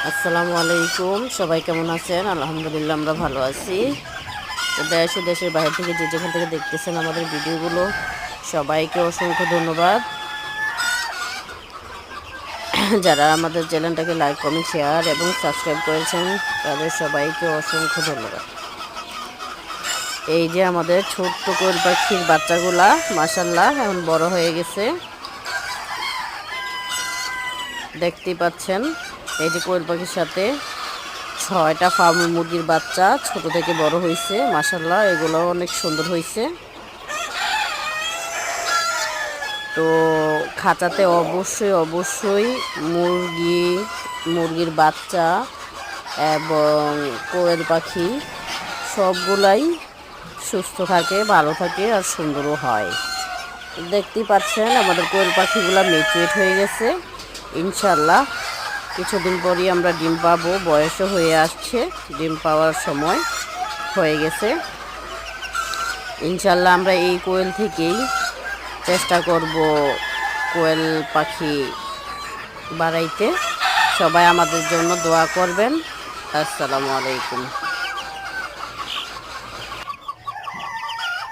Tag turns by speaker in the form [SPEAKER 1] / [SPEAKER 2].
[SPEAKER 1] আসসালামু আলাইকুম। সবাই কেমন আছেন? আলহামদুলিল্লাহ আমরা ভালো আছি। তো দেশ ও দেশের বাইরে থেকে যে যেখান থেকে দেখতেছেন আমাদের ভিডিওগুলো, সবাইকে অসংখ্য ধন্যবাদ। যারা আমাদের চ্যানেলটাকে লাইক, কমেন্ট, শেয়ার এবং সাবস্ক্রাইব করেছেন তাদের সবাইকে অসংখ্য ধন্যবাদ। এই যে আমাদের ছোট্ট কোয়েল পাখির বাচ্চাগুলা মাশাআল্লাহ এখন বড় হয়ে গেছে, দেখতেই পাচ্ছেন। এই যে কোয়েল পাখির সাথে 6টা ফার্ম মুরগির বাচ্চা ছোট থেকে বড় হয়েছে মাশাআল্লাহ, এগুলো অনেক সুন্দর হয়েছে। তো খাঁচাতে অবশ্যই মুরগির বাচ্চা এবং কোয়েল পাখি সবগুলাই সুস্থ থাকে, ভালো থাকে আর সুন্দরও হয়। দেখতেই পাচ্ছেন আমাদের কোয়েল পাখিগুলো ম্যাচিউর হয়ে গেছে। ইনশাল্লাহ কিছুদিন পরই আমরা ডিম পাবো, বয়সও হয়ে আসছে, ডিম পাওয়ার সময় হয়ে গেছে। ইনশাল্লাহ আমরা এই কোয়েল থেকেই চেষ্টা করব কোয়েল পাখি বাড়াইতে। সবাই আমাদের জন্য দোয়া করবেন। আসসালামু আলাইকুম।